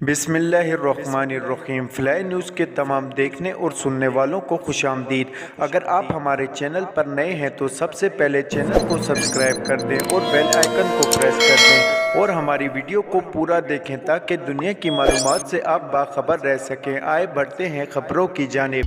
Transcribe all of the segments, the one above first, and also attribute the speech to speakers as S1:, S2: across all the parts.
S1: بسم اللہ الرحمن الرحیم۔ فلائی نیوز کے تمام دیکھنے اور سننے والوں کو خوش آمدید۔ اگر آپ ہمارے چینل پر نئے ہیں تو سب سے پہلے چینل کو سبسکرائب کر دیں اور بیل آئیکن کو پریس کر دیں اور ہماری ویڈیو کو پورا دیکھیں تاکہ دنیا کی معلومات سے آپ باخبر رہ سکیں۔ آئے بڑھتے ہیں خبروں کی جانب۔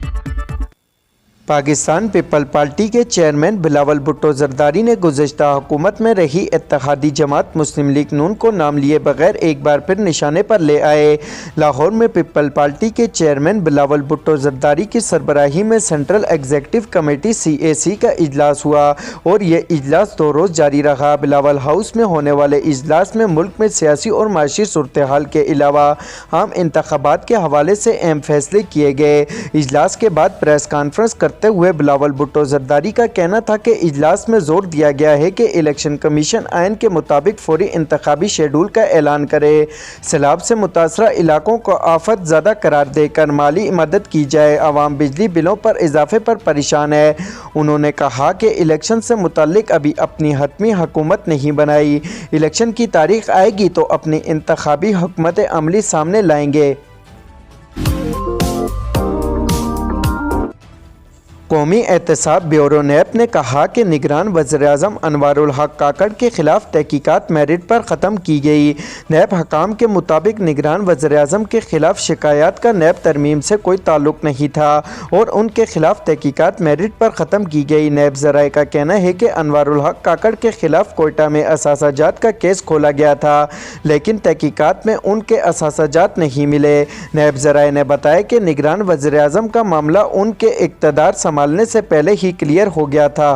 S1: پاکستان پیپل پارٹی کے چیئرمین بلاول بھٹو زرداری نے گزشتہ حکومت میں رہی اتحادی جماعت مسلم لیگ نون کو نام لیے بغیر ایک بار پھر نشانے پر لے آئے۔ لاہور میں پیپل پارٹی کے چیئرمین بلاول بھٹو زرداری کی سربراہی میں سینٹرل ایگزیکٹو کمیٹی CAC کا اجلاس ہوا اور یہ اجلاس 2 روز جاری رہا۔ بلاول ہاؤس میں ہونے والے اجلاس میں ملک میں سیاسی اور معاشی صورتحال کے علاوہ عام انتخابات کے حوالے سے اہم فیصلے کیے گئے۔ اجلاس کے بعد پریس کانفرنس کرتے ہوئے بلاول بھٹو زرداری کا کہنا تھا کہ اجلاس میں زور دیا گیا ہے کہ الیکشن کمیشن آئین کے مطابق فوری انتخابی شیڈول کا اعلان کرے، سیلاب سے متاثرہ علاقوں کو آفت زدہ قرار دے کر مالی مدد کی جائے، عوام بجلی بلوں پر اضافے پر پریشان ہے۔ انہوں نے کہا کہ الیکشن سے متعلق ابھی اپنی حتمی حکومت نہیں بنائی، الیکشن کی تاریخ آئے گی تو اپنی انتخابی حکمت عملی سامنے لائیں گے۔ قومی احتساب بیورو نیب نے کہا کہ نگران وزیراعظم انوار الحق کاکڑ کے خلاف تحقیقات میرٹ پر ختم کی گئی۔ نیب حکام کے مطابق نگران وزیراعظم کے خلاف شکایات کا نیب ترمیم سے کوئی تعلق نہیں تھا اور ان کے خلاف تحقیقات میرٹ پر ختم کی گئی۔ نیب ذرائع کا کہنا ہے کہ انوار الحق کاکڑ کے خلاف کوئٹہ میں اثاثہ جات کا کیس کھولا گیا تھا لیکن تحقیقات میں ان کے اثاثہ جات نہیں ملے۔ نیب ذرائع نے بتایا کہ نگران وزیراعظم کا معاملہ ان کے اقتدار سنبھالنے سے پہلے ہی کلیئر ہو گیا تھا۔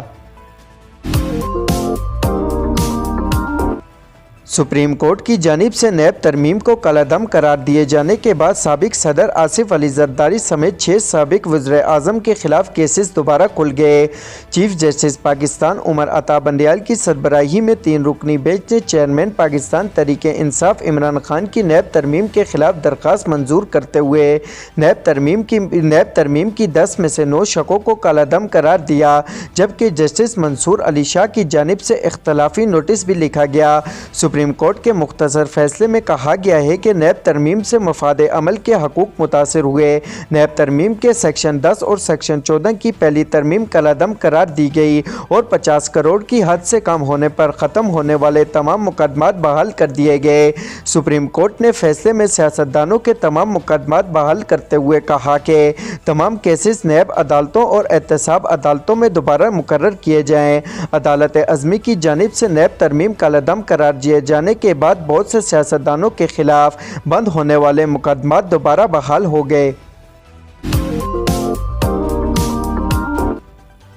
S1: سپریم کورٹ کی جانب سے نیب ترمیم کو کالعدم قرار دیے جانے کے بعد سابق صدر آصف علی زرداری سمیت 6 سابق وزرائے اعظم کے خلاف کیسز دوبارہ کھل گئے۔ چیف جسٹس پاکستان عمر عطا بندیال کی سربراہی میں 3 رکنی بینچ نے چیئرمین پاکستان تحریک انصاف عمران خان کی نیب ترمیم کے خلاف درخواست منظور کرتے ہوئے نیب ترمیم کی 10 میں سے 9 شقوں کو کالعدم قرار دیا، جبکہ جسٹس منصور علی شاہ کی جانب سے اختلافی نوٹس بھی لکھا گیا۔ سپریم کورٹ کے مختصر فیصلے میں کہا گیا ہے کہ نیب ترمیم سے مفاد عمل کے حقوق متاثر ہوئے۔ نیب ترمیم کے سیکشن 10 اور سیکشن 14 کی پہلی ترمیم کالعدم قرار دی گئی اور 50 کروڑ کی حد سے کم ہونے پر ختم ہونے والے تمام مقدمات بحال کر دیے گئے۔ سپریم کورٹ نے فیصلے میں سیاستدانوں کے تمام مقدمات بحال کرتے ہوئے کہا کہ تمام کیسز نیب عدالتوں اور احتساب عدالتوں میں دوبارہ مقرر کیے جائیں۔ عدالت عظمی کی جانب سے نیب ترمیم کالعدم قرار دیے جانے کے بعد بہت سے سیاستدانوں کے خلاف بند ہونے والے مقدمات دوبارہ بحال ہو گئے۔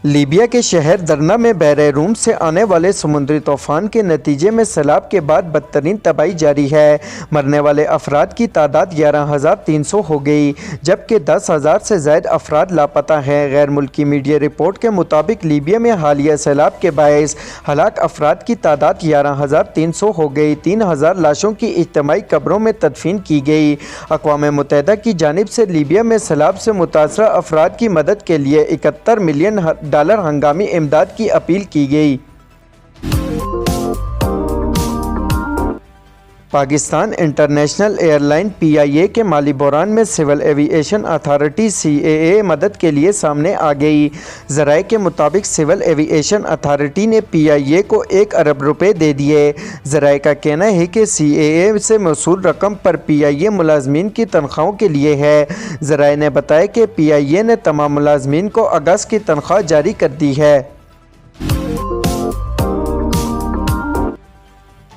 S1: لیبیا کے شہر درنا میں بحر روم سے آنے والے سمندری طوفان کے نتیجے میں سیلاب کے بعد بدترین تباہی جاری ہے۔ مرنے والے افراد کی تعداد 11,300 ہو گئی جبکہ 10,000 سے زائد افراد لاپتہ ہیں۔ غیر ملکی میڈیا رپورٹ کے مطابق لیبیا میں حالیہ سیلاب کے باعث ہلاک افراد کی تعداد 11,300 ہو گئی۔ 3,000 لاشوں کی اجتماعی قبروں میں تدفین کی گئی۔ اقوام متحدہ کی جانب سے لیبیا میں سیلاب سے متاثرہ افراد کی مدد کے لیے $71 ملین ہنگامی امداد کی اپیل کی گئی۔ Pakistan international air line PIA کے مالی بحران میں سول ایوی ایشن اتھارٹی CAA مدد کے لیے سامنے آ گئی۔ ذرائع کے مطابق سول ایوی ایشن اتھارٹی نے PIA کو $1 ارب دے دیے۔ ذرائع کا کہنا ہے کہ CAA سے موصول رقم پر PIA ملازمین کی تنخواہوں کے لیے ہے۔ ذرائع نے بتایا کہ PIA نے تمام ملازمین کو اگست کی تنخواہ جاری کر دی ہے۔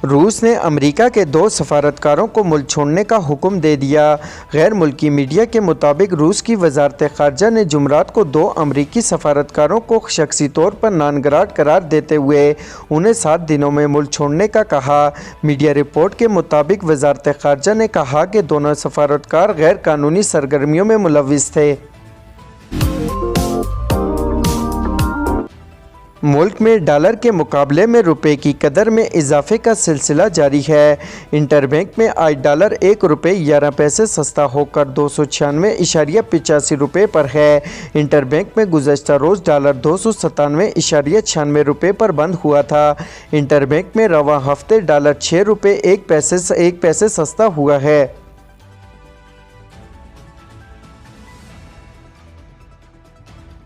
S1: روس نے امریکہ کے 2 سفارتکاروں کو ملک چھوڑنے کا حکم دے دیا۔ غیر ملکی میڈیا کے مطابق روس کی وزارت خارجہ نے جمعرات کو 2 امریکی سفارتکاروں کو شخصی طور پر نانگراٹ قرار دیتے ہوئے انہیں 7 دنوں میں ملک چھوڑنے کا کہا۔ میڈیا رپورٹ کے مطابق وزارت خارجہ نے کہا کہ دونوں سفارتکار غیر قانونی سرگرمیوں میں ملوث تھے۔ ملک میں ڈالر کے مقابلے میں روپے کی قدر میں اضافے کا سلسلہ جاری ہے۔ انٹر بینک میں آج ڈالر $1.11 سستا ہو کر 296.85 پر ہے۔ انٹر بینک میں گزشتہ روز ڈالر $297.96 پر بند ہوا تھا۔ انٹر بینک میں رواں ہفتے ڈالر $6.01 سستا ہوا ہے۔